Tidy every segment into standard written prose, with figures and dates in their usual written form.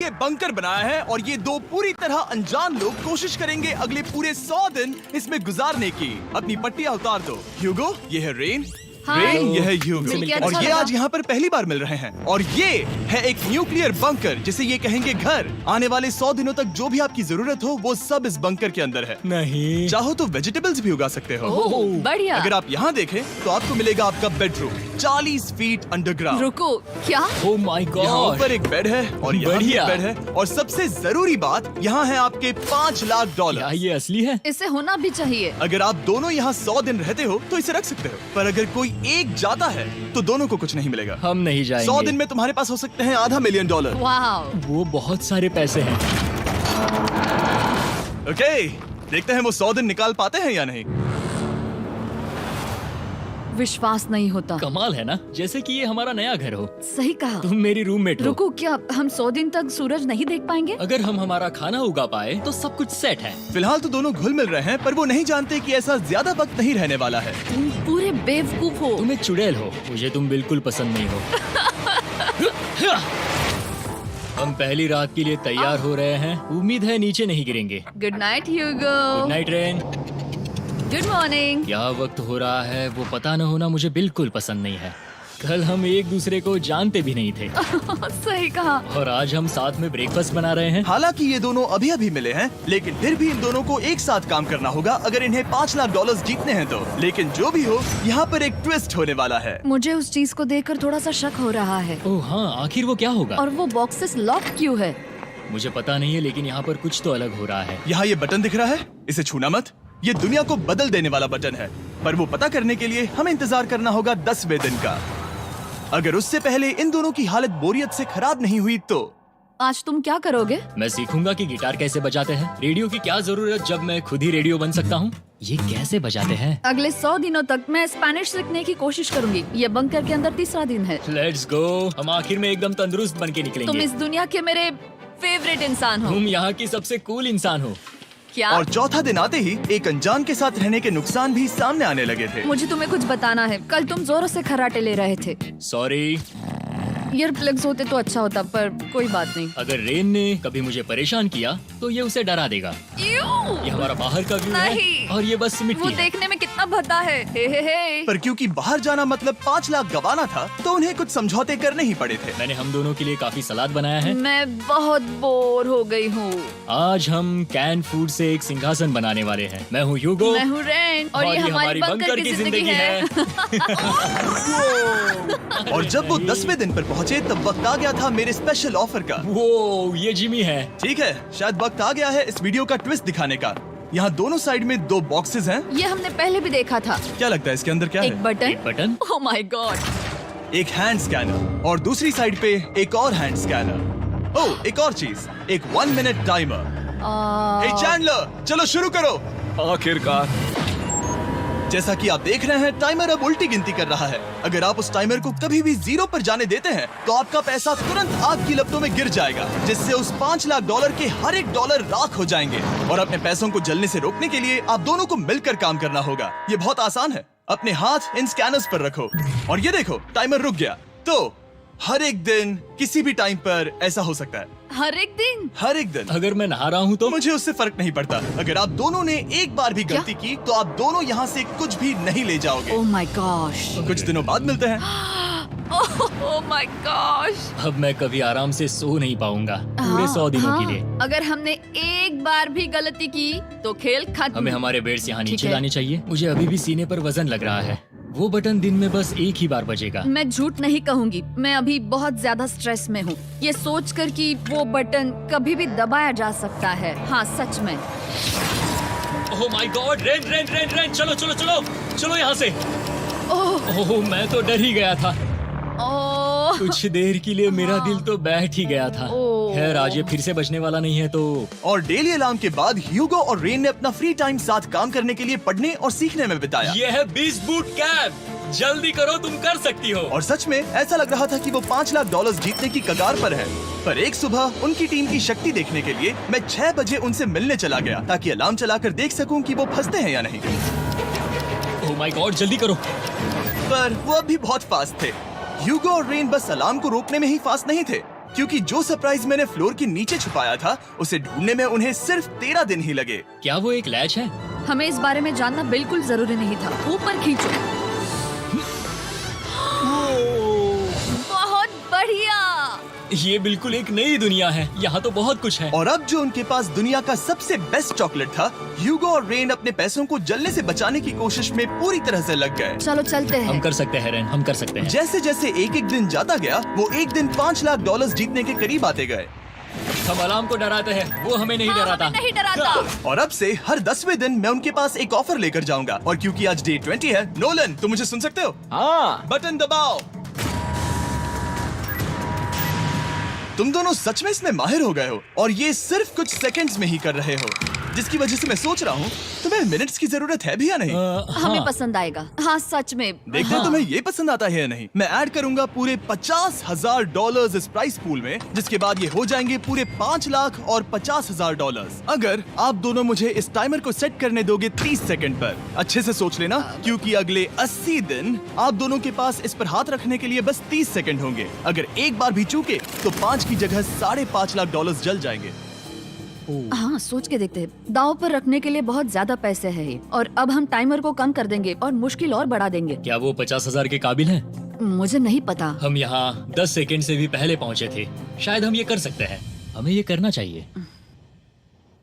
ये बंकर बनाया है और ये दो पूरी तरह अनजान लोग कोशिश करेंगे अगले पूरे 100 दिन इसमें गुजारने की। अपनी पट्टियां उतार दो। ह्यूगो, ये है रेन। रेन, ये है ह्यूगो और ये आज यहाँ पर पहली बार मिल रहे हैं। और ये है एक न्यूक्लियर बंकर जिसे ये कहेंगे घर। आने वाले 100 दिनों तक जो भी आपकी जरूरत हो वो सब इस बंकर के अंदर है। नहीं, चाहो तो वेजिटेबल्स भी उगा सकते हो। बढ़िया। अगर आप यहाँ देखें तो आपको मिलेगा आपका बेडरूम 40 फीट अंडरग्राउंड। रुको, क्या? ओह माय यहाँ गॉड, ऊपर एक बेड है और यहाँ भी बढ़िया। एक बेड है और सबसे जरूरी बात यहाँ है आपके $5 लाख। क्या ये असली है? इसे होना भी चाहिए। अगर आप दोनों यहाँ 100 दिन रहते हो तो इसे रख सकते हो, पर अगर कोई एक जाता है तो दोनों को कुछ नहीं मिलेगा। हम नहीं जाएंगे। 100 दिन में तुम्हारे पास हो सकते हैं $500 मिलियन। वाह, वो बहुत सारे पैसे हैं। ओके, देखते हैं वो 100 दिन निकाल पाते हैं या नहीं। विश्वास नहीं होता। कमाल है ना, जैसे कि ये हमारा नया घर हो। सही कहा। तुम मेरी रूममेट हो। रुको, क्या हम 100 दिन तक सूरज नहीं देख पाएंगे? अगर हम हमारा खाना उगा पाए तो सब कुछ सेट है। फिलहाल तो दोनों घुल मिल रहे हैं, पर वो नहीं जानते कि ऐसा ज्यादा वक्त नहीं रहने वाला है। तुम पूरे बेवकूफ हो। तुम एक चुड़ैल हो, मुझे तुम बिल्कुल पसंद नहीं हो। हम पहली रात के लिए तैयार हो रहे हैं। उम्मीद है नीचे नहीं गिरेंगे। Good night Hugo. Good night Rain. Good morning. क्या वक्त हो रहा है वो पता न होना मुझे बिल्कुल पसंद नहीं है। कल हम एक दूसरे को जानते भी नहीं थे सही कहा। और आज हम साथ में ब्रेकफास्ट बना रहे हैं। हालांकि ये दोनों अभी अभी मिले हैं, लेकिन फिर भी इन दोनों को एक साथ काम करना होगा अगर इन्हें $5 लाख जीतने हैं तो। लेकिन जो भी हो, यहाँ पर एक ट्विस्ट होने वाला है। मुझे उस चीज को देखकर थोड़ा सा शक हो रहा है। ओह हाँ, आखिर वो क्या होगा? और वो बॉक्सेस लॉक क्यों है? मुझे पता नहीं है, लेकिन यहाँ पर कुछ तो अलग हो रहा है। यहाँ ये बटन दिख रहा है, इसे छूना मत। ये दुनिया को बदल देने वाला बटन है, पर वो पता करने के लिए हमें इंतजार करना होगा 10वें दिन का। अगर उससे पहले इन दोनों की हालत बोरियत से खराब नहीं हुई तो आज तुम क्या करोगे? मैं सीखूंगा कि गिटार कैसे बजाते हैं। रेडियो की क्या जरूरत जब मैं खुद ही रेडियो बन सकता हूँ। ये कैसे बजाते हैं? अगले 100 दिनों तक मैं स्पेनिश सीखने की कोशिश करूंगी। ये बंकर के अंदर तीसरा दिन है। Let's go. हम आखिर में एकदम तंदुरुस्त बन के तुम निकलेंगे। इस दुनिया के मेरे फेवरेट इंसान हो। तुम यहाँ की सबसे कूल इंसान हो। क्या? और चौथा दिन आते ही एक अनजान के साथ रहने के नुकसान भी सामने आने लगे थे। मुझे तुम्हें कुछ बताना है। कल तुम जोरों से खर्राटे ले रहे थे। सॉरी। ईयर प्लग्स होते तो अच्छा होता, पर कोई बात नहीं। अगर रेन ने कभी मुझे परेशान किया तो ये उसे डरा देगा। ये हमारा बाहर का व्यू है नहीं। और ये बस वो मिट्टी है। देखने में कितना भद्दा है। हे। पर क्योंकि बाहर जाना मतलब 5 लाख गंवाना था, तो उन्हें कुछ समझौते करने ही पड़े थे। मैंने हम दोनों के लिए काफी सलाद बनाया है। मैं बहुत बोर हो गई हूँ। आज हम कैन फूड से एक सिंहासन बनाने वाले हैं। मैं हूँ ह्यूगो मैं हूँ रेन और ये हमारी बंकर की जिंदगी है। और जब वो 10वें दिन पर पहुँचे तब वक्त आ गया था मेरे स्पेशल ऑफर का। वो ये जिमी है। ठीक है, शायद वक्त आ गया है इस वीडियो का ट्विस्ट दिखाने का। यहाँ दोनों साइड में 2 बॉक्सेस हैं। ये हमने पहले भी देखा था। क्या लगता है इसके अंदर क्या एक है? बटन। एक बटन। Oh my God. एक हैंड स्कैनर और दूसरी साइड पे एक और हैंड स्कैनर। ओह, एक और चीज, एक 1 मिनट टाइमर। हे चैंडलर, चलो शुरू करो। आखिरकार। जैसा कि आप देख रहे हैं, टाइमर अब उल्टी गिनती कर रहा है। अगर आप उस टाइमर को कभी भी 0 पर जाने देते हैं तो आपका पैसा तुरंत आग की लपटों में गिर जाएगा, जिससे उस $5 लाख के हर एक डॉलर राख हो जाएंगे। और अपने पैसों को जलने से रोकने के लिए आप दोनों को मिलकर काम करना होगा। ये बहुत आसान है। अपने हाथ इन स्कैनर्स पर रखो और ये देखो, टाइमर रुक गया। तो हर एक दिन किसी भी टाइम पर ऐसा हो सकता है। हर एक दिन? हर एक दिन। अगर मैं नहा रहा हूँ तो मुझे उससे फर्क नहीं पड़ता। अगर आप दोनों ने एक बार भी गलती की तो आप दोनों यहाँ से कुछ भी नहीं ले जाओगे। Oh my gosh. कुछ दिनों बाद मिलते हैं। Oh my gosh. अब मैं कभी आराम से सो नहीं पाऊंगा पूरे 100 दिनों के लिए। अगर हमने एक बार भी गलती की तो खेल खत्म। हमें हमारे बेड से यहाँ ठीक नीचे है। लाने चाहिए। मुझे अभी भी सीने पर वजन लग रहा है। वो बटन दिन में बस एक ही बार बजेगा। मैं झूठ नहीं कहूंगी, मैं अभी बहुत ज्यादा स्ट्रेस में हूँ, ये सोचकर कि वो बटन कभी भी दबाया जा सकता है। हाँ सच में। ओह my God, rain rain rain rain, चलो चलो चलो चलो यहाँ से। ओह मैं तो डर ही गया था। ओह कुछ देर के लिए मेरा दिल तो बैठ ही गया था। ओह। खैर आज ये फिर से बजने वाला नहीं है तो। और डेली अलार्म के बाद ह्यूगो और रेन ने अपना फ्री टाइम साथ काम करने के लिए पढ़ने और सीखने में बिताया। ये है 20 बूट कैप। जल्दी करो, तुम कर सकती हो। और सच में ऐसा लग रहा था कि वो $5 लाख जीतने की कगार पर है। पर एक सुबह उनकी टीम की शक्ति देखने के लिए मैं 6 बजे उनसे मिलने चला गया, ताकि अलार्म चलाकर देख सकूं कि वो फंसते हैं या नहीं। ओह माय गॉड, जल्दी करो। पर वो अब भी बहुत फास्ट थे। ह्यूगो और रेन बस अलार्म को रोकने में ही फास्ट नहीं थे, क्योंकि जो सरप्राइज मैंने फ्लोर के नीचे छुपाया था उसे ढूंढने में उन्हें सिर्फ 13 दिन ही लगे। क्या वो एक लैच है? हमें इस बारे में जानना बिल्कुल जरूरी नहीं था। ऊपर खींचो। बहुत बढ़िया। ये बिल्कुल एक नई दुनिया है। यहाँ तो बहुत कुछ है। और अब जो उनके पास दुनिया का सबसे बेस्ट चॉकलेट था, ह्यूगो और रेन अपने पैसों को जलने से बचाने की कोशिश में पूरी तरह से लग गए। चलो चलते हम हैं। कर सकते हैं रेन, हम कर सकते हैं। जैसे जैसे एक एक दिन जाता गया, वो एक दिन $5 लाख जीतने के करीब आते गए। हम अलार्म को डराते हैं, वो हमें नहीं हाँ, डराता। हमें नहीं डराता। और अब से हर 10वें दिन मैं उनके पास एक ऑफर लेकर जाऊंगा। और क्योंकि आज डे 20 है, नोलन तुम मुझे सुन सकते हो? हाँ। बटन दबाओ। तुम दोनों सच में इसमें माहिर हो गए हो और ये सिर्फ कुछ सेकंड्स में ही कर रहे हो, जिसकी वजह से मैं सोच रहा हूँ तुम्हें मिनट्स की जरूरत है भी या नहीं। हमें पसंद आएगा। हाँ सच में। देखते हैं तुम्हें ये पसंद आता है या नहीं। मैं ऐड करूंगा पूरे $50,000 इस प्राइस पूल में, जिसके बाद ये हो जाएंगे पूरे $5,50,000। अगर आप दोनों मुझे इस टाइमर को सेट करने दोगे 30 सेकंड पर। अच्छे से सोच लेना, क्योंकि अगले 80 दिन आप दोनों के पास इस पर हाथ रखने के लिए बस 30 सेकंड होंगे। अगर एक बार भी चूके तो 5 की जगह $5.5 लाख जल जाएंगे। हाँ सोच के देखते हैं। दाव पर रखने के लिए बहुत ज्यादा पैसे है ये। और अब हम टाइमर को कम कर देंगे और मुश्किल और बढ़ा देंगे। क्या वो 50,000 के काबिल हैं? मुझे नहीं पता। हम यहाँ 10 सेकंड से भी पहले पहुँचे थे। शायद हम ये कर सकते हैं। हमें ये करना चाहिए।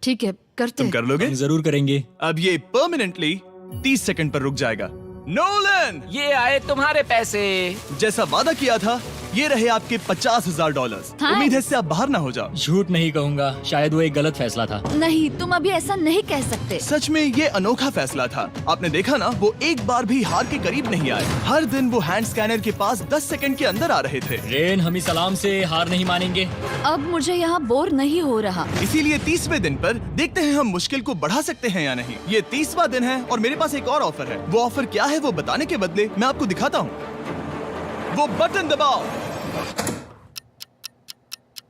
ठीक है करते तुम हैं। कर लोगे? हम जरूर करेंगे। अब ये परमानेंटली 30 सेकंड पर रुक जाएगा। नोलन, ये आए तुम्हारे पैसे। जैसा वादा किया था, ये रहे आपके $50,000। हाँ। उम्मीद है इससे आप बाहर ना हो जाओ। झूठ नहीं कहूँगा, शायद वो एक गलत फैसला था। नहीं तुम अभी ऐसा नहीं कह सकते। सच में ये अनोखा फैसला था। आपने देखा ना, वो एक बार भी हार के करीब नहीं आए। हर दिन वो हैंड स्कैनर के पास 10 सेकंड के अंदर आ रहे थे। रेन, हम इस अलार्म से हार नहीं मानेंगे। अब मुझे यहाँ बोर नहीं हो रहा। इसीलिए 30वें दिन पर देखते हैं हम मुश्किल को बढ़ा सकते हैं या नहीं। ये 30वां दिन है और मेरे पास एक और ऑफर है। वो ऑफर क्या है वो बताने के बदले मैं आपको दिखाता हूँ। वो बटन दबाओ।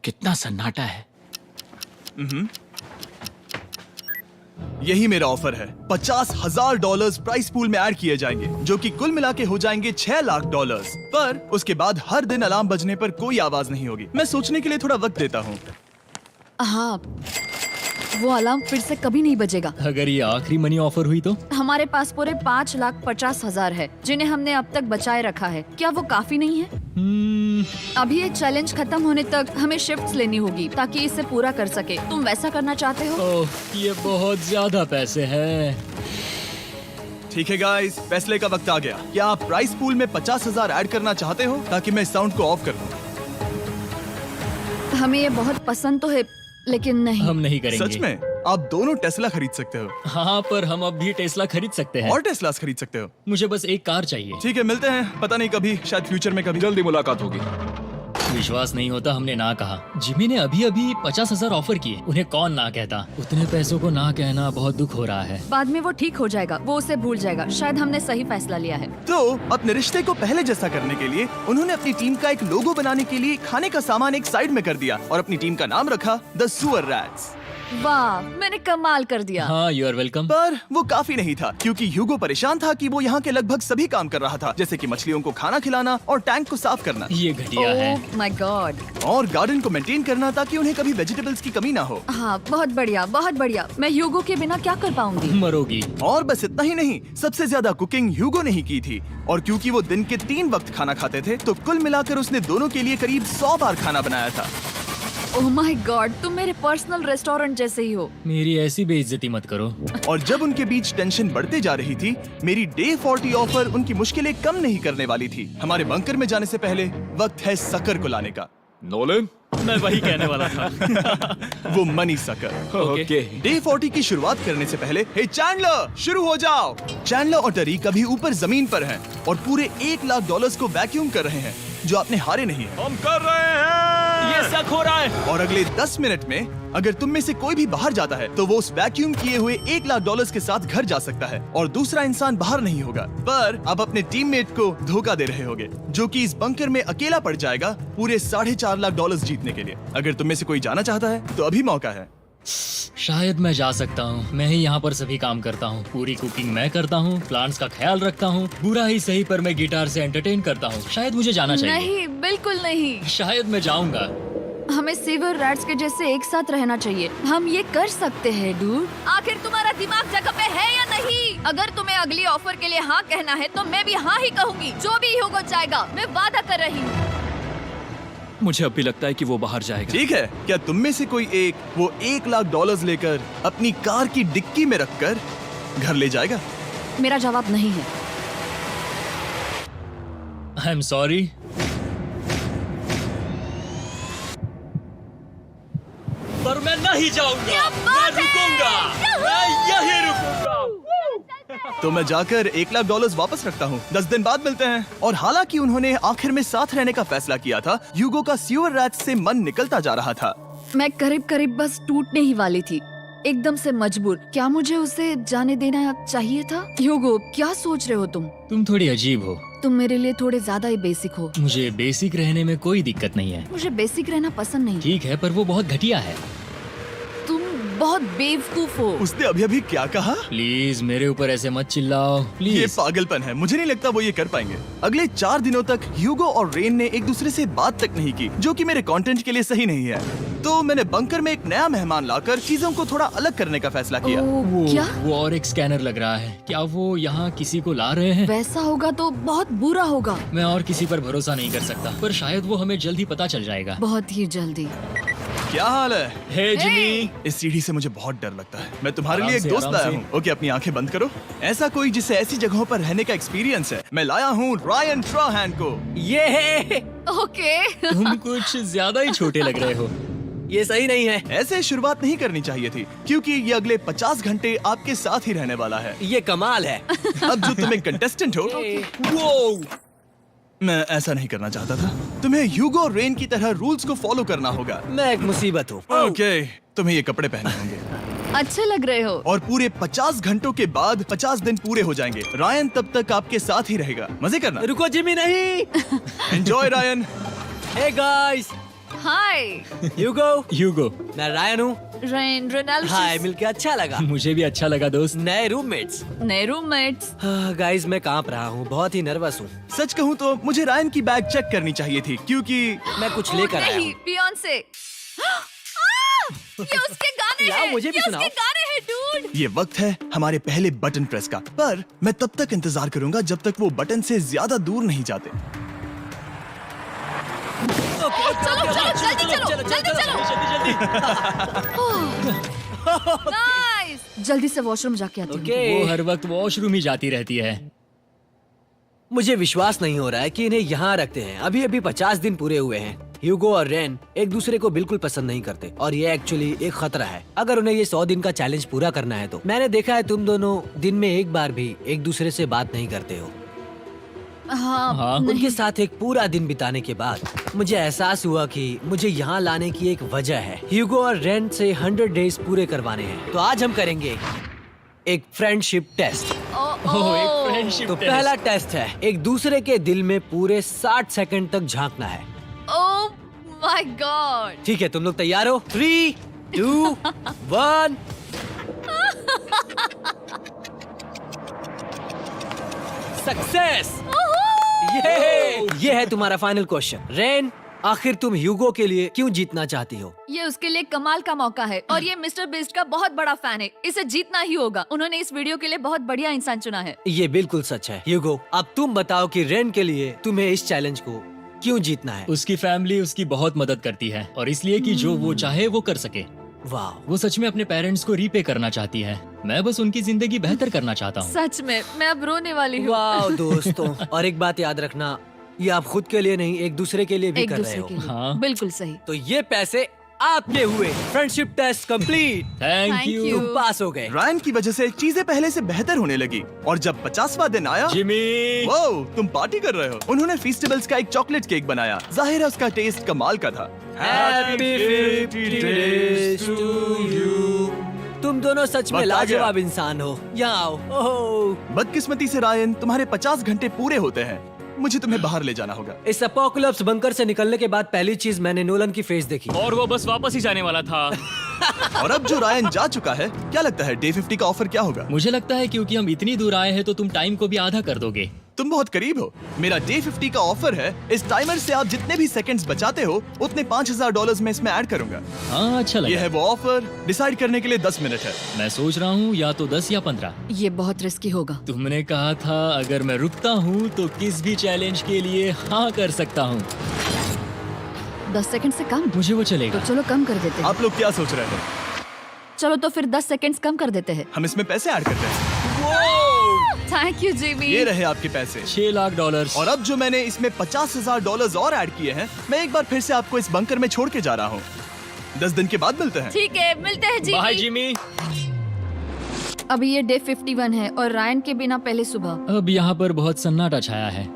कितना सन्नाटा है। यही मेरा ऑफर है। $50,000 प्राइस पूल में ऐड किए जाएंगे, जो कि कुल मिला के हो जाएंगे $6 लाख। पर उसके बाद हर दिन अलार्म बजने पर कोई आवाज नहीं होगी। मैं सोचने के लिए थोड़ा वक्त देता हूँ। हाँ वो अलार्म फिर से कभी नहीं बजेगा। अगर ये आखिरी मनी ऑफर हुई तो? हमारे पास पूरे $5,50,000 है, जिन्हें हमने अब तक बचाए रखा है। क्या वो काफी नहीं है? अभी ये चैलेंज खत्म होने तक हमें शिफ्ट्स लेनी होगी ताकि इसे पूरा कर सके। तुम वैसा करना चाहते हो? ओह, ये बहुत ज्यादा पैसे हैं। ठीक है गाइस, फैसले का वक्त आ गया। क्या आप प्राइस पूल में 50,000 ऐड करना चाहते हो ताकि मैं साउंड को ऑफ कर दूं? हमें ये बहुत पसंद तो है, लेकिन नहीं। हम नहीं करेंगे। सच में? आप दोनों टेस्ला खरीद सकते हो हाँ, पर हम अब भी टेस्ला खरीद सकते हैं। और टेस्लास खरीद सकते हो। मुझे बस एक कार चाहिए। ठीक है, मिलते हैं। पता नहीं कभी, शायद फ्यूचर में कभी। जल्दी मुलाकात होगी। विश्वास नहीं होता हमने ना कहा। जिमी ने अभी अभी 50,000 ऑफर किए। उन्हें कौन ना कहता। उतने पैसों को ना कहना बहुत दुख हो रहा है। बाद में वो ठीक हो जाएगा, वो उसे भूल जाएगा। शायद हमने सही फैसला लिया है। तो अपने रिश्ते को पहले जैसा करने के लिए उन्होंने अपनी टीम का एक लोगो बनाने के लिए खाने का सामान एक साइड में कर दिया और अपनी टीम का नाम रखा द सुअर रैट्स। वाह, मैंने कमाल कर दिया। हाँ, यू आर वेलकम। पर वो काफी नहीं था, क्योंकि ह्यूगो परेशान था कि वो यहाँ के लगभग सभी काम कर रहा था, जैसे कि मछलियों को खाना खिलाना और टैंक को साफ करना ये घटिया है। ओह माय गॉड। और गार्डन को मेंटेन करना ताकि उन्हें कभी वेजिटेबल्स की कमी ना हो। हाँ बहुत बढ़िया, बहुत बढ़िया। मैं ह्यूगो के बिना क्या कर पाऊंगी? मरोगी। और बस इतना ही नहीं, सबसे ज्यादा कुकिंग ह्यूगो ने ही की थी। और क्योंकि वो दिन के 3 वक्त खाना खाते थे, तो कुल मिलाकर उसने दोनों के लिए करीब 100 बार खाना बनाया था। ओह माय गॉड, तुम मेरे पर्सनल रेस्टोरेंट जैसे ही हो। मेरी ऐसी बेइज्जती मत करो। और जब उनके बीच टेंशन बढ़ते जा रही थी, मेरी डे 40 ऑफर उनकी मुश्किलें कम नहीं करने वाली थी। हमारे बंकर में जाने से पहले वक्त है सकर को लाने का। नोलन। मैं वही कहने वाला था। वो मनी सकर। ओके। डे 40 की शुरुआत करने से पहले, हे चैंडलर, शुरू हो जाओ। चैंडलर और टरीक अभी ऊपर जमीन पर हैं और पूरे $1 लाख को वैक्यूम कर रहे हैं, जो आपने हारे नहीं है। हम कर रहे हैं। ये शक हो रहा है। और अगले 10 मिनट में अगर तुम में से कोई भी बाहर जाता है, तो वो उस वैक्यूम किए हुए $1 लाख के साथ घर जा सकता है और दूसरा इंसान बाहर नहीं होगा। पर आप अपने टीममेट को धोखा दे रहे होगे, जो कि इस बंकर में अकेला पड़ जाएगा पूरे $4.5 लाख जीतने के लिए। अगर तुम में से कोई जाना चाहता है, तो अभी मौका है। शायद मैं जा सकता हूँ। मैं ही यहाँ पर सभी काम करता हूँ। पूरी कुकिंग मैं करता हूँ, प्लांट्स का ख्याल रखता हूँ। बुरा ही सही, पर मैं गिटार से एंटरटेन करता हूँ। शायद मुझे जाना चाहिए। नहीं, बिल्कुल नहीं। शायद मैं जाऊंगा। हमें सीवर रैट्स के जैसे एक साथ रहना चाहिए। हम ये कर सकते हैं डूड। आखिर तुम्हारा दिमाग जगह पे है या नहीं? अगर तुम्हें अगली ऑफर के लिए हाँ कहना है तो मैं भी हाँ ही कहूँगी। जो भी होगा जाएगा, मैं वादा कर रही हूँ। मुझे अब भी लगता है कि वो बाहर जाएगा। ठीक है, क्या तुम में से कोई एक वो $1,00,000 लेकर अपनी कार की डिक्की में रखकर घर ले जाएगा? मेरा जवाब नहीं है। I am sorry. पर मैं नहीं जाऊंगा, मैं रुकूंगा, मैं यहीं रुकूंगा। तो मैं जाकर $1,00,000 वापस रखता हूँ। 10 दिन बाद मिलते हैं। और हालांकि उन्होंने आखिर में साथ रहने का फैसला किया था, ह्यूगो का सीवर रैट से मन निकलता जा रहा था। मैं करीब करीब बस टूटने ही वाली थी, एकदम से मजबूर। क्या मुझे उसे जाने देना चाहिए था? ह्यूगो, क्या सोच रहे हो तुम? तुम थोड़ी अजीब हो। तुम मेरे लिए थोड़े ज्यादा ही बेसिक हो। मुझे बेसिक रहने में कोई दिक्कत नहीं है। मुझे बेसिक रहना पसंद नहीं। ठीक है, पर वो बहुत घटिया है। तुम बहुत बेवकूफ हो। उसने अभी अभी क्या कहा? प्लीज मेरे ऊपर ऐसे मत चिल्लाओ, ये प्लीज। पागलपन है। मुझे नहीं लगता वो ये कर पाएंगे। अगले 4 दिनों तक ह्यूगो और रेन ने एक दूसरे से बात तक नहीं की, जो कि मेरे कंटेंट के लिए सही नहीं है। तो मैंने बंकर में एक नया मेहमान लाकर चीजों को थोड़ा अलग करने का फैसला किया। ओ, क्या? वो और एक स्कैनर लग रहा है। क्या वो यहाँ किसी को ला रहे हैं? वैसा होगा तो बहुत बुरा होगा। मैं और किसी पर भरोसा नहीं कर सकता, पर शायद वो हमें जल्द ही पता चल जाएगा। बहुत ही जल्दी। क्या हाल है? हे जिमी। इस सीढ़ी से मुझे बहुत डर लगता है। मैं तुम्हारे आराम लिए एक से, दोस्त आराम लाया से। हूँ। ओके, अपनी आंखें बंद करो। ऐसा कोई जिसे ऐसी जगहों पर रहने का एक्सपीरियंस है। मैं लाया हूँ रायन ट्राहैन को। ये ओके। तुम कुछ ज्यादा ही छोटे लग रहे हो। ये सही नहीं है। ऐसे शुरुआत नहीं करनी चाहिए थी, क्योंकि ये अगले 50 घंटे आपके साथ ही रहने वाला है। ये कमाल है। अब जो तुम एक कंटेस्टेंट हो, वो मैं ऐसा नहीं करना चाहता था। तुम्हें ह्यूगो और रेन की तरह रूल्स को फॉलो करना होगा। मैं एक मुसीबत हूँ। ओके, तुम्हें ये कपड़े पहनने होंगे। अच्छे लग रहे हो। और पूरे 50 घंटों के बाद 50 दिन पूरे हो जाएंगे। रायन तब तक आपके साथ ही रहेगा। मजे करना। रुको जिमी, नहीं। Enjoy Ryan. हे गाइस, हाय ह्यूगो। ह्यूगो। मैं रायन हूँ। Rain Reynold. हाय, मिलके अच्छा लगा। मुझे भी अच्छा लगा दोस्त। नए रूममेट्स। नए रूममेट्स। गाइस, मैं कांप रहा हूँ, बहुत ही नर्वस हूँ। सच कहूँ तो मुझे रायन की बैग चेक करनी चाहिए थी, क्योंकि मैं कुछ लेकर आया नहीं, हूँ। बियॉन्से। ये उसके गाने लाओ, हैं। मुझे भी ये सुनाओ। उसके गाने हैं डूड। ये वक्त है हमारे पहले बटन प्रेस का। पर मैं तब तक इंतजार करूंगा जब तक वो बटन से ज्यादा दूर नहीं जाते। चलो जल्दी नाइस। जल्दी से वॉशरूम जाके आती हूँ। ओके। वो हर वक्त वॉशरूम ही जाती रहती है। मुझे विश्वास नहीं हो रहा है कि इन्हें यहाँ रखते हैं। अभी अभी 50 दिन पूरे हुए हैं। ह्यूगो और रेन एक दूसरे को बिल्कुल पसंद नहीं करते और ये एक्चुअली एक खतरा है। अगर उन्हें ये 100 दिन का चैलेंज पूरा करना है तो। मैंने देखा है तुम दोनों दिन में एक बार भी एक दूसरे से बात नहीं करते हो। हाँ, उनके साथ एक पूरा दिन बिताने के बाद मुझे एहसास हुआ कि मुझे यहाँ लाने की एक वजह है। ह्यूगो और रेन से 100 डेज पूरे करवाने हैं। तो आज हम करेंगे एक फ्रेंडशिप टेस्ट। ओह, एक फ्रेंडशिप तो टेस्ट। पहला टेस्ट है, एक दूसरे के दिल में पूरे 60 सेकंड तक झांकना है। ओह माय गॉड। ठीक है, तुम लोग तैयार हो? 3, 2, 1। सक्सेस। ये है तुम्हारा फाइनल क्वेश्चन। रेन, आखिर तुम ह्यूगो के लिए क्यों जीतना चाहती हो? ये उसके लिए कमाल का मौका है और ये मिस्टर बीस्ट का बहुत बड़ा फैन है। इसे जीतना ही होगा। उन्होंने इस वीडियो के लिए बहुत बढ़िया इंसान चुना है। ये बिल्कुल सच है। ह्यूगो, अब तुम बताओ कि रेन के लिए तुम्हें इस चैलेंज को क्यों जीतना है? उसकी फैमिली उसकी बहुत मदद करती है और इसलिए कि जो वो चाहे वो कर सके। वाह, वो सच में अपने पेरेंट्स को रीपे करना चाहती है। मैं बस उनकी जिंदगी बेहतर करना चाहता हूँ। सच में मैं अब रोने वाली हूँ। वाह दोस्तों। और एक बात याद रखना, ये आप खुद के लिए नहीं, एक दूसरे के लिए भी एक कर रहे दूसरे हो। के लिए। हाँ। बिल्कुल सही। तो ये पैसे आपके हुए। Friendship test complete. Thank Thank you you। तुम पास हो गए। रायन की वजह से चीजें पहले से बेहतर होने लगी। और जब 50वां दिन आया, जिमी। वो तुम पार्टी कर रहे हो। उन्होंने फेस्टिवल्स का एक चॉकलेट केक बनाया। जाहिर है उसका टेस्ट कमाल का था। Happy 50 days to you। तुम दोनों सच में वक्त आ गया। लाजवाब इंसान हो। यहाँ आओ। ओह, बदकिस्मती से रायन, तुम्हारे 50 घंटे पूरे होते हैं। मुझे तुम्हें बाहर ले जाना होगा। इस अपोकलिप्स बंकर से निकलने के बाद पहली चीज मैंने नोलन की फेस देखी। और वो बस वापस ही जाने वाला था। और अब जो रायन जा चुका है, क्या लगता है डे 50 का ऑफर क्या होगा? मुझे लगता है क्योंकि हम इतनी दूर आए हैं तो तुम टाइम को भी आधा कर दोगे। तुम बहुत करीब हो। मेरा डे 50 का ऑफर है। इस टाइमर से आप जितने भी सेकंड्स बचाते हो उतने $5000 में इसमें ऐड करूंगा। हाँ अच्छा ये लगा। है वो ऑफर। डिसाइड करने के लिए 10 मिनट है। मैं सोच रहा हूँ या तो 10 या 15। ये बहुत रिस्की होगा। तुमने कहा था अगर मैं रुकता हूँ तो किस भी चैलेंज के लिए हाँ कर सकता हूँ। 10 सेकंड से कम? मुझे वो तो चलेगा। चलो कम कर देते हैं। आप लोग क्या सोच रहे थे? चलो तो फिर 10 सेकंड्स कम कर देते हैं। हम इसमें पैसे ऐड करते हैं। Thank you Jimmy. ये रहे आपके पैसे। $6 लाख। और अब जो मैंने इसमें $50,000 और ऐड किए हैं, मैं एक बार फिर से आपको इस बंकर में छोड़ के जा रहा हूँ। 10 दिन के बाद मिलते हैं। ठीक है, मिलते हैं बाय जिमी। जिमी। अभी ये डे 51 है और रायन के बिना पहले सुबह। अब यहाँ पर बहुत सन्नाटा छाया है।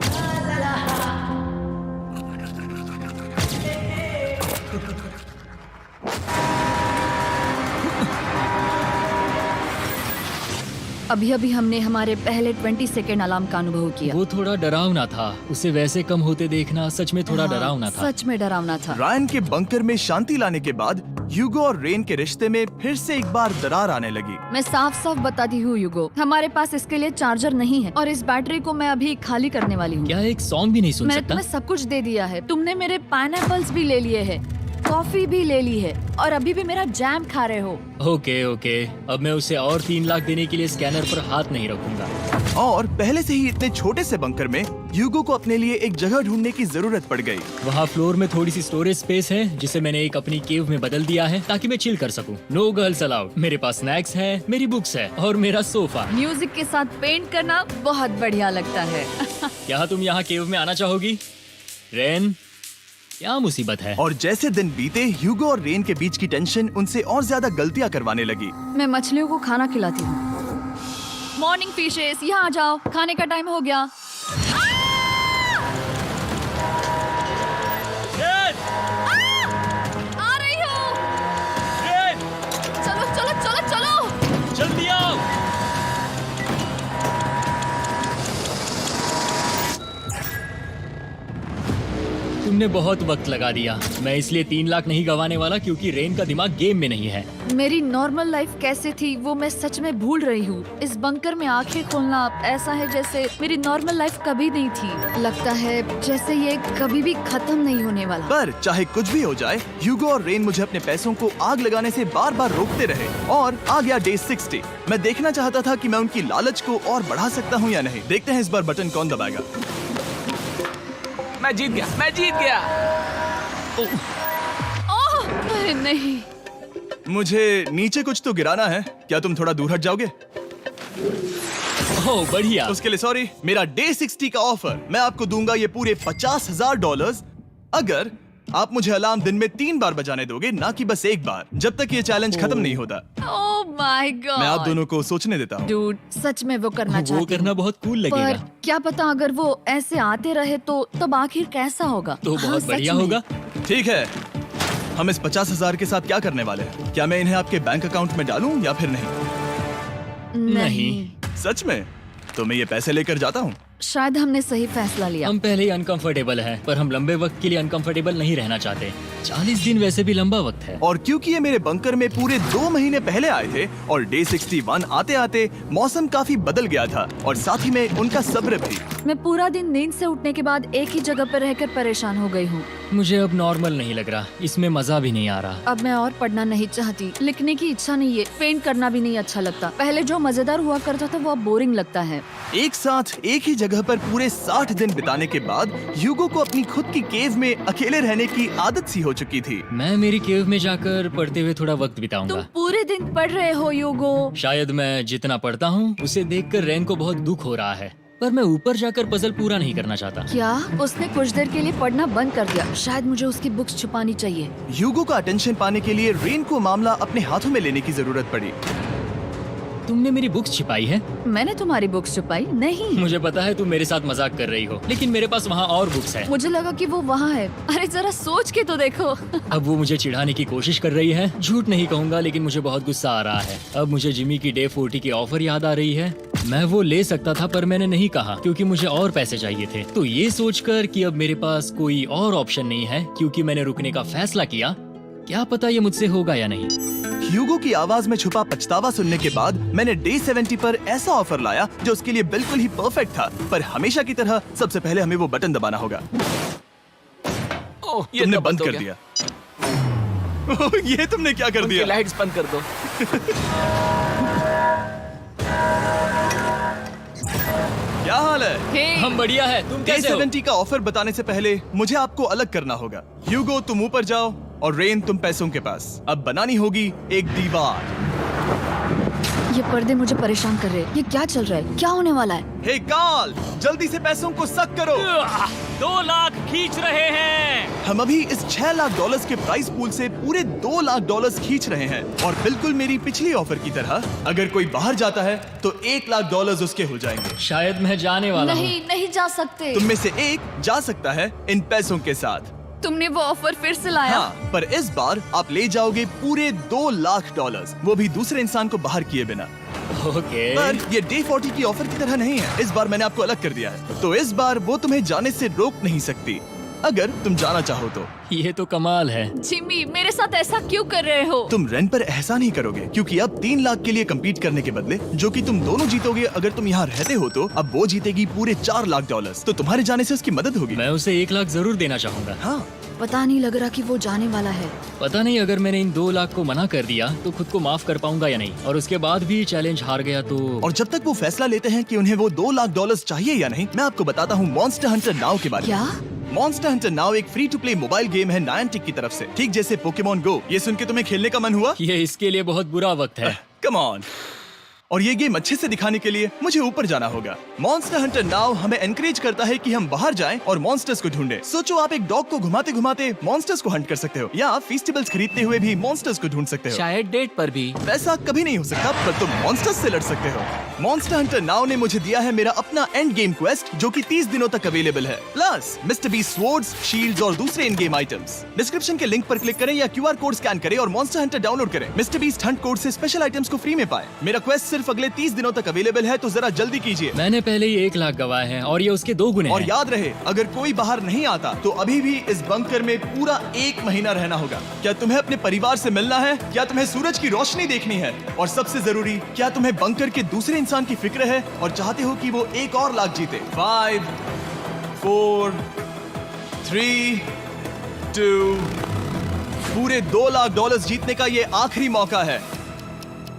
अभी अभी हमने हमारे पहले 20 सेकेंड अलार्म का अनुभव किया। वो थोड़ा डरावना था। उसे वैसे कम होते देखना सच में थोड़ा हाँ, डरावना था। सच में डरावना था। रायन के बंकर में शांति लाने के बाद ह्यूगो और रेन के रिश्ते में फिर से एक बार दरार आने लगी। मैं साफ साफ बताती हूँ युगो, हमारे पास इसके लिए चार्जर नहीं है और इस बैटरी को मैं अभी खाली करने वाली हूँ। क्या एक सॉन्ग भी नहीं सुन मैंने सकता? तुम्हें सब कुछ दे दिया है। तुमने मेरे पाइनएप्पल्स भी ले लिए हैं, कॉफी भी ले ली है और अभी भी मेरा जैम खा रहे हो। ओके ओके, अब मैं उसे और 3 लाख देने के लिए स्कैनर पर हाथ नहीं रखूंगा। और पहले से ही इतने छोटे से बंकर में ह्यूगो को अपने लिए एक जगह ढूंढने की जरूरत पड़ गई। वहाँ फ्लोर में थोड़ी सी स्टोरेज स्पेस है जिसे मैंने एक अपनी केव में बदल दिया है ताकि मैं चिल कर सकूं। No girls allowed. मेरे पास स्नैक्स है, मेरी बुक्स है और मेरा सोफा। म्यूजिक के साथ पेंट करना बहुत बढ़िया लगता है। क्या तुम यहाँ केव में आना चाहोगी? रेन, क्या मुसीबत है? और जैसे दिन बीते, ह्यूगो और रेन के बीच की टेंशन उनसे और ज्यादा गलतियां करवाने लगी। मैं मछलियों को खाना खिलाती हूँ। मॉर्निंग फिशेस, यहाँ आ जाओ, खाने का टाइम हो गया। आ रही हूँ। चलो चलो चलो चलो। जल्दी आओ। तुमने बहुत वक्त लगा दिया। मैं इसलिए 3 लाख नहीं गंवाने वाला क्योंकि रेन का दिमाग गेम में नहीं है। मेरी नॉर्मल लाइफ कैसे थी वो मैं सच में भूल रही हूँ। इस बंकर में आंखें खोलना ऐसा है जैसे मेरी नॉर्मल लाइफ कभी नहीं थी। लगता है जैसे ये कभी भी खत्म नहीं होने वाला। पर चाहे कुछ भी हो जाए, ह्यूगो और रेन मुझे अपने पैसों को आग लगाने से बार बार रोकते रहे। और आ गया डे 60। मैं देखना चाहता था कि मैं उनकी लालच को और बढ़ा सकता हूँ या नहीं। देखते हैं इस बार बटन कौन दबाएगा। मैं जीत गया। ओह अरे नहीं। मुझे नीचे कुछ तो गिराना है। क्या तुम थोड़ा दूर हट जाओगे? ओह बढ़िया। उसके लिए सॉरी। मेरा डे 60 का ऑफर, मैं आपको दूंगा ये पूरे $50,000 अगर आप मुझे अलार्म दिन में 3 बार बजाने दोगे, ना कि बस एक बार, जब तक ये चैलेंज खत्म नहीं होता। ओह माय गॉड। मैं आप दोनों को सोचने देता हूँ। डूड, सच में वो करना वो चाहती करना हूँ। बहुत कूल पर लगेगा। क्या पता अगर वो ऐसे आते रहे तो तब आखिर कैसा होगा। तो हाँ, बहुत सच बढ़िया में। होगा। ठीक है, हम इस 50,000 के साथ क्या करने वाले हैं? क्या मैं इन्हें आपके बैंक अकाउंट में डालूं या फिर नहीं? नहीं, सच में? तो मैं ये पैसे लेकर जाता हूँ। शायद हमने सही फैसला लिया। हम पहले ही अनकंफर्टेबल हैं, पर हम लंबे वक्त के लिए अनकंफर्टेबल नहीं रहना चाहते। 40 दिन वैसे भी लंबा वक्त है। और क्योंकि ये मेरे बंकर में पूरे 2 महीने पहले आए थे और डे 61 आते आते मौसम काफी बदल गया था और साथ ही में उनका सब्र भी। मैं पूरा दिन नींद से उठने के बाद एक ही जगह पर रहकर परेशान हो गई हूँ। मुझे अब नॉर्मल नहीं लग रहा, इसमें मजा भी नहीं आ रहा। अब मैं और पढ़ना नहीं चाहती, लिखने की इच्छा नहीं है, पेंट करना भी नहीं अच्छा लगता। पहले जो मजेदार हुआ करता था वो अब बोरिंग लगता है। एक साथ एक ही जगह पर पूरे 60 दिन बिताने के बाद ह्यूगो को अपनी खुद की केव में अकेले रहने की आदत सी हो चुकी थी। मैं मेरी केव में जाकर पढ़ते हुए थोड़ा वक्त तुम बिताऊंगा। पूरे दिन पढ़ रहे हो योगो। शायद मैं जितना पढ़ता हूँ उसे देखकर रेन को बहुत दुख हो रहा है, पर मैं ऊपर जाकर पजल पूरा नहीं करना चाहता। क्या उसने कुछ देर के लिए पढ़ना बंद कर दिया? शायद मुझे उसकी बुक्स छुपानी चाहिए। ह्यूगो का अटेंशन पाने के लिए रेन को मामला अपने हाथों में लेने की जरूरत पड़ी। तुमने मेरी बुक्स छिपाई है? मैंने तुम्हारी बुक्स छुपाई नहीं। मुझे पता है तुम मेरे साथ मजाक कर रही हो, लेकिन मेरे पास वहाँ और बुक्स है। मुझे लगा कि वो वहाँ है। अरे जरा सोच के तो देखो। अब वो मुझे चिढ़ाने की कोशिश कर रही है। झूठ नहीं कहूंगा, लेकिन मुझे बहुत गुस्सा आ रहा है। अब मुझे जिमी की डे 40 की ऑफर याद आ रही है। मैं वो ले सकता था पर मैंने नहीं कहा क्योंकि मुझे और पैसे चाहिए थे। तो ये सोचकर कि अब मेरे पास कोई और ऑप्शन नहीं है क्योंकि मैंने रुकने का फैसला किया, क्या पता ये मुझसे होगा या नहीं। ह्यूगो की आवाज में छुपा पछतावा सुनने के बाद मैंने डे 70 पर ऐसा ऑफर लाया जो उसके लिए बिल्कुल ही परफेक्ट था। पर हमेशा की तरह सबसे पहले हमें वो बटन दबाना होगा। ओह, ये तुमने तो बंद हो कर गया। दिया। ओह, ये तुमने क्या कर उनकी दिया? लाइट्स बंद कर दो। क्या हाल है? हे, हम बढ़िया है, तुम डे कैसे हो? 70 का ऑफर बताने से पहले मुझे आपको अलग करना होगा। ह्यूगो तुम ऊपर जाओ और रेन तुम पैसों के पास। अब बनानी होगी एक दीवार। ये पर्दे मुझे परेशान कर रहे हैं। ये क्या चल रहा है? क्या होने वाला है? हे कार्ल, जल्दी से पैसों को सक करो। 2 लाख खींच रहे हैं। हम अभी इस $6 लाख के प्राइस पूल से पूरे $2 लाख खींच रहे हैं और बिल्कुल मेरी पिछली ऑफर की तरह अगर कोई बाहर जाता है तो $1 लाख उसके हो जाएंगे। शायद मैं जाने वाला हूँ। नहीं, नहीं जा सकते। तुम में से एक जा सकता है इन पैसों के साथ। तुमने वो ऑफर फिर से लाया? हाँ, पर इस बार आप ले जाओगे पूरे $2 लाख, वो भी दूसरे इंसान को बाहर किए बिना। ओके। पर ये डे 40 की ऑफर की तरह नहीं है। इस बार मैंने आपको अलग कर दिया है, तो इस बार वो तुम्हें जाने से रोक नहीं सकती अगर तुम जाना चाहो तो। ये तो कमाल है। जिमी, मेरे साथ ऐसा क्यों कर रहे हो? तुम रेंट पर एहसान ही करोगे क्योंकि अब 3 लाख के लिए कम्पीट करने के बदले जो कि तुम दोनों जीतोगे अगर तुम यहाँ रहते हो, तो अब वो जीतेगी पूरे $4 लाख। तो तुम्हारे जाने से उसकी मदद होगी। मैं उसे 1 लाख जरूर देना चाहूंगा। हाँ, पता नहीं लग रहा कि वो जाने वाला है। पता नहीं अगर मैंने इन 2 लाख को मना कर दिया तो खुद को माफ कर पाऊंगा या नहीं, और उसके बाद भी चैलेंज हार गया तो। और जब तक वो फैसला लेते हैं कि उन्हें वो $2 लाख चाहिए या नहीं, मैं आपको बताता हूँ मॉन्स्टर हंटर नाउ के बारे में। क्या? मॉन्स्टर हंटर नाउ एक free to play mobile game है नायंटिक की तरफ से, ठीक जैसे पोकेमॉन गो। ये सुन के तुम्हें खेलने का मन हुआ? ये इसके लिए बहुत बुरा वक्त है। Come on. और ये गेम अच्छे से दिखाने के लिए मुझे ऊपर जाना होगा। मॉन्स्टर हंटर नाउ हमें एनकरेज करता है कि हम बाहर जाएं और मॉन्स्टर्स को ढूंढें। सोचो, आप एक डॉग को घुमाते घुमाते मॉन्स्टर्स को हंट कर सकते हो, या फेस्टिवल्स खरीदते हुए भी मॉन्स्टर्स को ढूंढ सकते हो। शायद डेट पर भी। वैसा कभी नहीं हो सकता, पर तुम मॉन्स्टर्स से लड़ सकते हो। मॉन्स्टर हंटर नाउ ने मुझे दिया है मेरा अपना एंड गेम क्वेस्ट जो कि 30 दिनों तक अवेलेबल है, plus mister beast swords, shields और दूसरे इन गेम आइटम्स। डिस्क्रिप्शन के लिंक पर क्लिक करें या QR कोड स्कैन करें और मॉन्स्टर हंटर डाउनलोड करें। मिस्टर बीस्ट हंट कोड से स्पेशल आइटम्स को फ्री में पाएं। मेरा क्वेस्ट सिर्फ अगले 30 दिनों तक अवेलेबल है, तो जरा जल्दी कीजिए। मैंने पहले ही 1 लाख गवाए हैं और ये उसके 2 गुने और हैं। याद रहे, अगर कोई बाहर नहीं आता तो अभी भी इस बंकर में पूरा 1 महीना रहना होगा। क्या तुम्हें अपने परिवार से मिलना है? क्या तुम्हें सूरज की रोशनी देखनी है? और सबसे जरूरी, क्या तुम्हें बंकर के दूसरे इंसान की फिक्र है और चाहते हो कि वो $1 और लाख जीते? 5, 4, 3, 2, पूरे $2 लाख जीतने का ये आखिरी मौका है।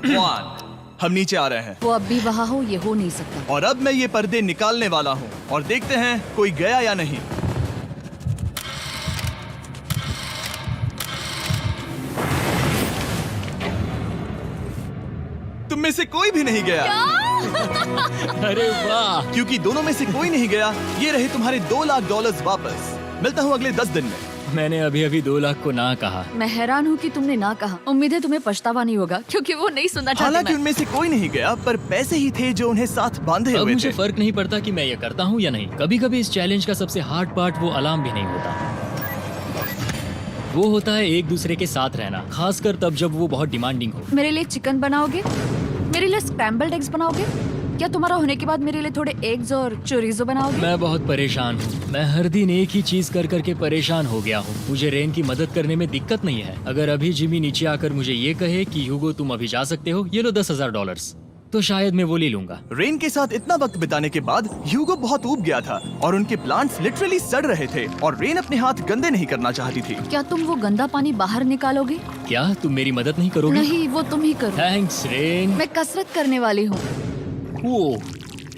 1, हम नीचे आ रहे हैं वो अब भी वहाँ हो, ये हो नहीं सकता। और अब मैं ये पर्दे निकालने वाला हूँ और देखते हैं कोई गया या नहीं। तुम में से कोई भी नहीं गया। अरे वाह। क्योंकि दोनों में से कोई नहीं गया, ये रहे तुम्हारे $2 लाख वापस। मिलता हूँ अगले 10 दिन में। मैंने अभी अभी 2 लाख को ना कहा। मैं हैरान हूँ कि तुमने ना कहा। उम्मीद है तुम्हें पछतावा नहीं होगा, क्योंकि वो नहीं सुनना चाहते। हालांकि मैं उनमें से कोई नहीं गया, पर पैसे ही थे जो उन्हें साथ बांधे अब हुए मुझे थे। फर्क नहीं पड़ता कि मैं ये करता हूँ या नहीं। कभी कभी इस चैलेंज का सबसे हार्ड पार्ट वो अलार्म भी नहीं होता, वो होता है एक दूसरे के साथ रहना, खासकर तब जब वो बहुत डिमांडिंग हो। मेरे लिए चिकन बनाओगे? मेरे लिए स्क्रैम्बल्ड एग्स बनाओगे? क्या तुम्हारा होने के बाद मेरे लिए थोड़े एग्स और चोरिजो बनाओगे? मैं बहुत परेशान हूँ। मैं हर दिन एक ही चीज कर करके परेशान हो गया हूँ। मुझे रेन की मदद करने में दिक्कत नहीं है। अगर अभी जिमी नीचे आकर मुझे ये कहे कि ह्यूगो तुम अभी जा सकते हो, ये लो $10,000, तो शायद मैं वो ले लूंगा। रेन के साथ इतना वक्त बिताने के बाद ह्यूगो बहुत ऊब गया था और उनके प्लांट्स लिटरली सड़ रहे थे और रेन अपने हाथ गंदे नहीं करना चाहती थी। क्या तुम वो गंदा पानी बाहर निकालोगे? क्या तुम मेरी मदद नहीं करोगे? नहीं, वो तुम ही करो। Thanks rain. मैं कसरत करने वाली हूँ। वो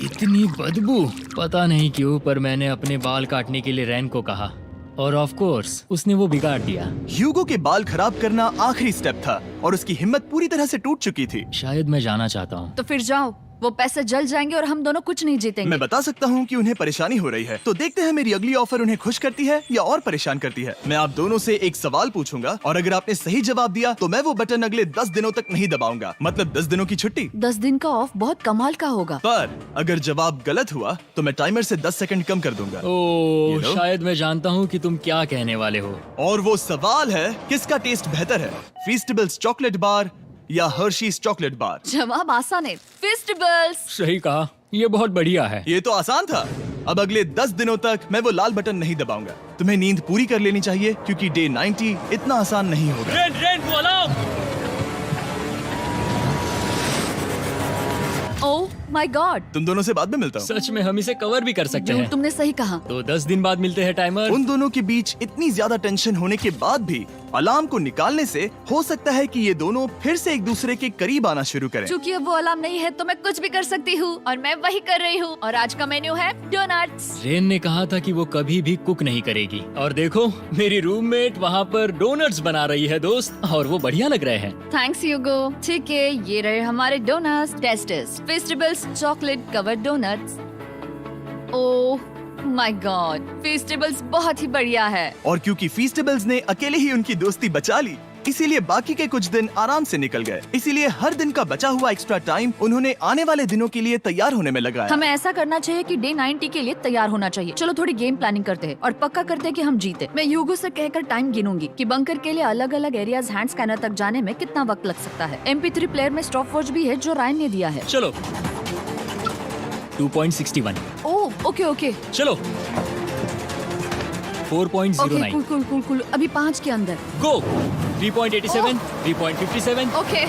इतनी बदबू, पता नहीं क्यों, पर मैंने अपने बाल काटने के लिए रैन को कहा और ऑफ कोर्स उसने वो बिगाड़ दिया। ह्यूगो के बाल खराब करना आखिरी स्टेप था और उसकी हिम्मत पूरी तरह से टूट चुकी थी। शायद मैं जाना चाहता हूँ। तो फिर जाओ, वो पैसे जल जाएंगे और हम दोनों कुछ नहीं जीतेंगे। मैं बता सकता हूँ कि उन्हें परेशानी हो रही है, तो देखते हैं मेरी अगली ऑफर उन्हें खुश करती है या और परेशान करती है। मैं आप दोनों से एक सवाल पूछूंगा और अगर आपने सही जवाब दिया तो मैं वो बटन अगले 10 दिनों तक नहीं दबाऊंगा, मतलब 10 दिनों की छुट्टी। 10 दिन का ऑफ बहुत कमाल का होगा। पर अगर जवाब गलत हुआ तो मैं टाइमर से 10 सेकंड कम कर दूंगा। ओह, You know? शायद मैं जानता हूँ कि तुम क्या कहने वाले हो। और वो सवाल है, किसका टेस्ट बेहतर है, फेस्टिवल्स चॉकलेट बार या हर्शीज चॉकलेट बार? जवाब आसान है, फेस्टिवल्स। सही कहा, ये बहुत बढ़िया है। ये तो आसान था। अब अगले 10 दिनों तक मैं वो लाल बटन नहीं दबाऊंगा। तुम्हें नींद पूरी कर लेनी चाहिए क्योंकि डे 90 इतना आसान नहीं होगा। रेन, रेन, वो अलार्म! माय गॉड, तुम दोनों से बाद में मिलता हूँ। सच में हम इसे कवर भी कर सकते हैं। तुमने सही कहा। तो 10 दिन बाद मिलते हैं टाइमर। उन दोनों के बीच इतनी ज्यादा टेंशन होने के बाद भी अलार्म को निकालने से हो सकता है कि ये दोनों फिर से एक दूसरे के करीब आना शुरू करें। क्योंकि अब वो अलार्म नहीं है तो मैं कुछ भी कर सकती हूँ और मैं वही कर रही हूँ। और आज का मेन्यू है डोनट्स। रेन ने कहा था कि वो कभी भी कुक नहीं करेगी और देखो मेरी रूममेट वहाँ पर डोनट्स बना रही है दोस्त, और वो बढ़िया लग रहे हैं। Thanks Hugo. ठीक है, ये रहे हमारे donuts. Testers, festivals chocolate covered donuts. Oh my God, festivals बहुत ही बढ़िया है। और क्योंकि फीस्टेबल्स ने अकेले ही उनकी दोस्ती बचा ली, इसीलिए बाकी के कुछ दिन आराम से निकल गए। इसीलिए हर दिन का बचा हुआ एक्स्ट्रा टाइम उन्होंने आने वाले दिनों के लिए तैयार होने में लगाया। हमें ऐसा करना चाहिए कि डे 90 के लिए तैयार होना चाहिए। चलो थोड़ी गेम प्लानिंग करते हैं और पक्का करते हैं कि हम जीते। मैं ह्यूगो से कहकर टाइम गिनूंगी कि बंकर के लिए अलग अलग एरियाज हैंड स्कैनर तक जाने में कितना वक्त लग सकता है। MP3 प्लेयर में स्टॉप वॉच भी है जो रायन ने दिया है। चलो 2.61। ओह ओके ओके चलो 4.09। Cool cool cool cool. अभी 5 के अंदर। गो 3.87, 3.57, ओके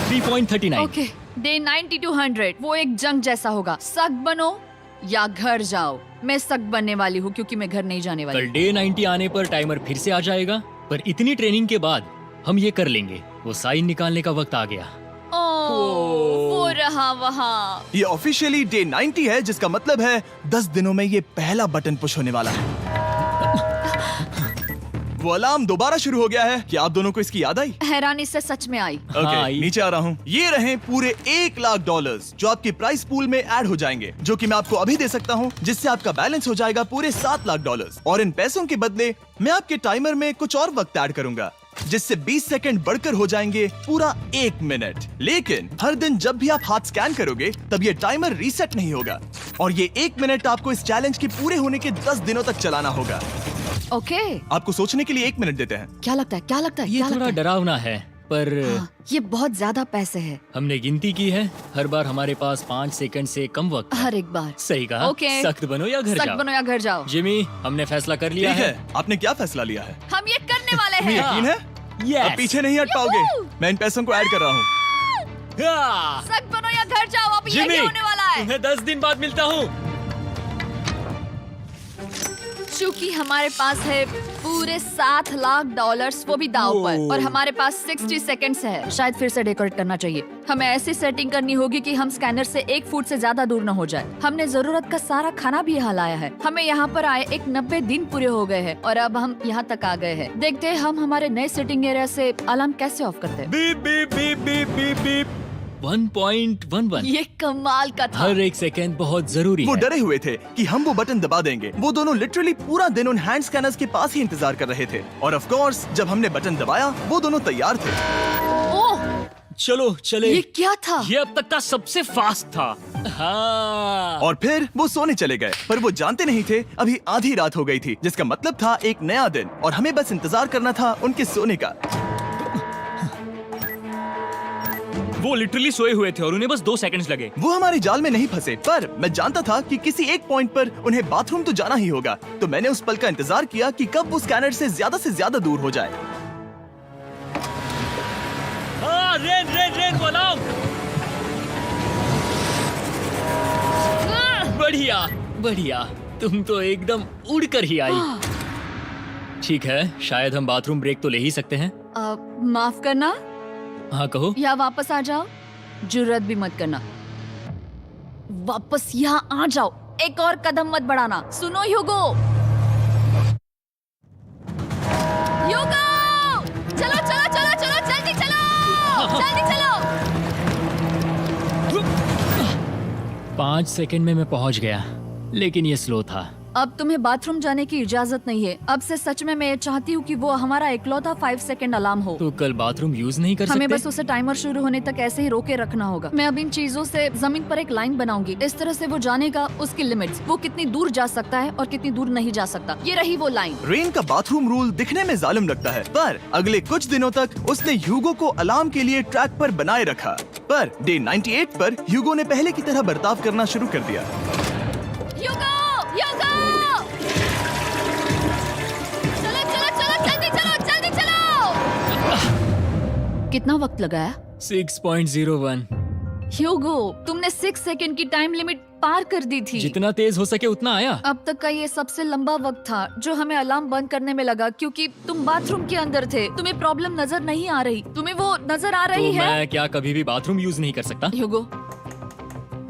3.39। ओके। डे 90 to 100 वो एक जंग जैसा होगा। सख्त बनो या घर जाओ। मैं सख्त बनने वाली हूँ क्योंकि मैं घर नहीं जाने वाली। कल डे 90 आने पर टाइमर फिर से आ जाएगा, पर इतनी ट्रेनिंग के बाद हम ये कर लेंगे। वो साइन निकालने का वक्त आ गया। वो रहा वहाँ। ये ऑफिशियली डे 90 है, जिसका मतलब है 10 दिनों में ये पहला बटन पुश होने वाला है। वो अलार्म दोबारा शुरू हो गया है। क्या आप दोनों को इसकी याद आई? हैरानी से सच में आई। ओके, हाँ, नीचे आ रहा हूँ। ये रहे पूरे $1,00,000 जो आपके प्राइस पूल में ऐड हो जाएंगे, जो कि मैं आपको अभी दे सकता हूँ, जिससे आपका बैलेंस हो जाएगा पूरे $7,00,000। और इन पैसों के बदले मैं आपके टाइमर में कुछ और वक्त ऐड करूंगा, जिससे 20 सेकंड बढ़कर हो जाएंगे पूरा 1 मिनट। लेकिन हर दिन जब भी आप हाथ स्कैन करोगे तब ये टाइमर रीसेट नहीं होगा, और ये 1 मिनट आपको इस चैलेंज के पूरे होने के 10 दिनों तक चलाना होगा। ओके। आपको सोचने के लिए 1 मिनट देते हैं। क्या लगता है, क्या लगता है, ये क्या थोड़ा लगता है? डरावना है, पर हाँ, ये बहुत ज्यादा पैसे है हमने गिनती की है, हर बार हमारे पास 5 सेकंड से कम वक्त है। हर एक बार। सही कहा। ओके। सख्त बनो या घर सख्त जाओ। बनो या घर जाओ। जिमी, हमने फैसला कर लिया ठीक है। है, आपने क्या फैसला लिया है? हम ये करने वाले तुम्हें हैं। यकीन है? Yes. अब पीछे नहीं हट पाओगे। मैं इन पैसों को ऐड कर रहा हूँ। हाँ। सख्त बनो या घर जाओ। अब जिमी, यही होने वाला है। तुम्हें 10 दिन बाद मिलता हूँ। चूंकि हमारे पास है पूरे $7,00,000 वो भी दाव पर, और हमारे पास 60 सेकंड्स है। शायद फिर से डेकोरेट करना चाहिए। हमें ऐसी सेटिंग करनी होगी कि हम स्कैनर से 1 फुट से ज्यादा दूर न हो जाए। हमने जरूरत का सारा खाना भी यहाँ लाया है। हमें यहाँ पर आए 90 दिन पूरे हो गए हैं और अब हम यहाँ तक आ गए हैं। देखते हैं हम हमारे नए सेटिंग एरिया से अलार्म कैसे ऑफ करते हैं। Beep beep beep beep beep beep. 1.11। ये कमाल का था। हर एक सेकंड बहुत जरूरी वो है। डरे हुए थे कि हम वो बटन दबा देंगे। वो दोनों लिटरली पूरा दिन उन हैंड स्कैनर्स के पास ही इंतजार कर रहे थे, और ऑफ कोर्स जब हमने बटन दबाया वो दोनों तैयार थे। ओह, चलो चले। ये क्या था? ये अब तक का सबसे फास्ट था। हाँ। और फिर वो सोने चले गए, पर वो जानते नहीं थे अभी आधी रात हो गई थी, जिसका मतलब था एक नया दिन, और हमें बस इंतजार करना था उनके सोने का। वो लिटरली सोए हुए थे और उन्हें बस 2 सेकंड्स लगे। वो हमारे जाल में नहीं फंसे, पर मैं जानता था कि किसी एक पॉइंट पर उन्हें बाथरूम तो जाना ही होगा, तो मैंने उस पल का इंतजार किया कि कब वो स्कैनर से ज्यादा दूर हो जाए। हाँ, रेन रेन रेन बोलाओ। बढ़िया बढ़िया, तुम तो एकदम उड़कर ही आई। ठीक है, शायद हम बाथरूम ब्रेक तो ले ही सकते हैं। माफ करना हाँ कहो। या वापस आ जाओ। जुर्रत भी मत करना। वापस यहाँ आ जाओ। एक और कदम मत बढ़ाना। सुनो ह्यूगो। ह्यूगो, चलो चलो चलो चलो, जल्दी चलो, जल्दी चलो। 5 सेकंड में मैं पहुंच गया, लेकिन ये स्लो था। अब तुम्हें बाथरूम जाने की इजाजत नहीं है। अब से सच में मैं चाहती हूँ कि वो हमारा इकलौता 5 सेकंड अलार्म हो। तो कल बाथरूम यूज नहीं कर हमें सकते? बस उसे टाइमर शुरू होने तक ऐसे ही रोके रखना होगा। मैं अब इन चीजों से जमीन पर एक लाइन बनाऊंगी। इस तरह से वो जानेगा उसकी लिमिट्स, वो कितनी दूर जा सकता है और कितनी दूर नहीं जा सकता। ये रही वो लाइन। रेन का बाथरूम रूल दिखने में जालिम लगता है, पर अगले कुछ दिनों तक उसने ह्यूगो को अलार्म के लिए ट्रैक पर बनाए रखा। पर डे 98 पर ह्यूगो ने पहले की तरह बर्ताव करना शुरू कर दिया। ह्यूगो, ह्यूगो! चलो चलो चलो, जल्दी चलो, जल्दी चलो! कितना वक्त लगाया? 6.01। ह्यूगो, तुमने 6 सेकंड की टाइम लिमिट पार कर दी थी। जितना तेज हो सके उतना आया। अब तक का ये सबसे लंबा वक्त था जो हमें अलार्म बंद करने में लगा, क्योंकि तुम बाथरूम के अंदर थे। तुम्हें प्रॉब्लम नजर नहीं आ रही, तुम्हें वो नजर आ रही तो है? मैं क्या कभी भी बाथरूम यूज नहीं कर सकता? ह्यूगो,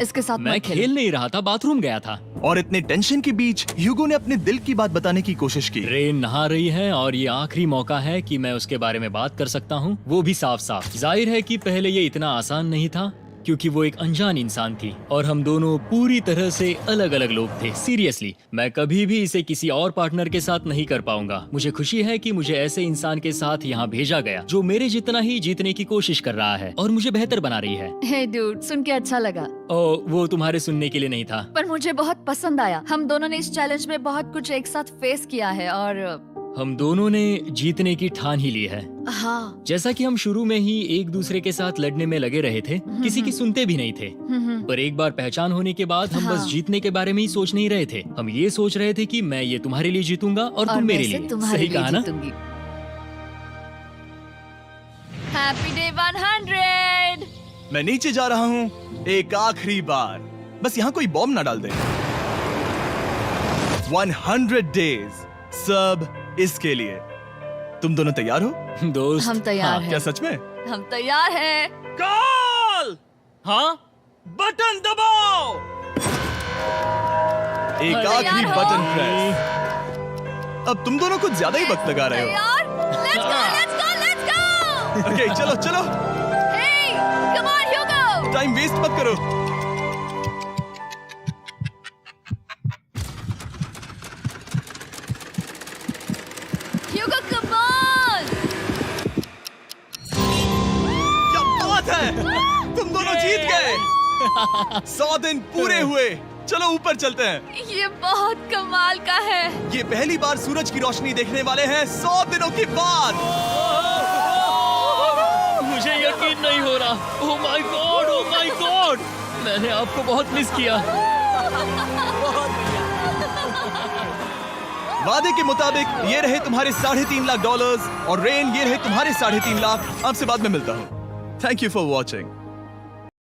इसके साथ मैं मत खेलो। खेल नहीं रहा था, बाथरूम गया था। और इतने टेंशन के बीच ह्यूगो ने अपने दिल की बात बताने की कोशिश की। रेन नहा रही है और ये आखिरी मौका है कि मैं उसके बारे में बात कर सकता हूँ, वो भी साफ साफ। जाहिर है कि पहले ये इतना आसान नहीं था क्योंकि वो एक अनजान इंसान थी और हम दोनों पूरी तरह से अलग अलग लोग थे। सीरियसली, मैं कभी भी इसे किसी और पार्टनर के साथ नहीं कर पाऊंगा। मुझे खुशी है कि मुझे ऐसे इंसान के साथ यहाँ भेजा गया जो मेरे जितना ही जीतने की कोशिश कर रहा है और मुझे बेहतर बना रही है। हे डूड, सुन के अच्छा लगा, ओ, वो तुम्हारे सुनने के लिए नहीं था। पर मुझे बहुत पसंद आया। हम दोनों ने इस चैलेंज में बहुत कुछ एक साथ फेस किया है और हम दोनों ने जीतने की ठान ही ली है। हाँ। जैसा कि हम शुरू में ही एक दूसरे के साथ लड़ने में लगे रहे थे, किसी की सुनते भी नहीं थे। पर एक बार पहचान होने के बाद हम बस हाँ। जीतने के बारे में ही सोच नहीं रहे थे। हम ये सोच रहे थे कि मैं ये तुम्हारे लिए जीतूंगा और तुम मेरे मैं इसे लिए। तुम्हारे सही लिए कहा ना? जीतूंगी। Happy day 100। मैं नीचे जा रहा हूँ एक आखिरी बार, बस यहाँ कोई बॉम्ब ना डाल दे। 100 डेज, सब इसके लिए। तुम दोनों तैयार हो? दोस्त, हम तैयार हाँ, हैं। क्या सच में? हम तैयार हैं। कॉल! हाँ? बटन दबाओ! एक अरे आखिरी यार हो। Button press. अब तुम दोनों कुछ ज्यादा ही वक्त लगा रहे हो। तैयार? Let's go, let's go, let's go! Okay, चलो चलो, Hey, come on, Hugo! Time waste मत करो। Hugo, come on! क्या बात है, तुम दोनों जीत गए। 100 दिन पूरे हुए। चलो ऊपर चलते हैं। ये बहुत कमाल का है। ये पहली बार सूरज की रोशनी देखने वाले हैं 100 दिनों के बाद। मुझे यकीन नहीं हो रहा। ओह my God, oh my God, मैंने आपको बहुत मिस किया। वादे के मुताबिक ये रहे तुम्हारे $3.5 लाख और रेन ये रहे तुम्हारे 3.5 लाख। आपसे बाद में मिलता हूँ। Thank you for watching.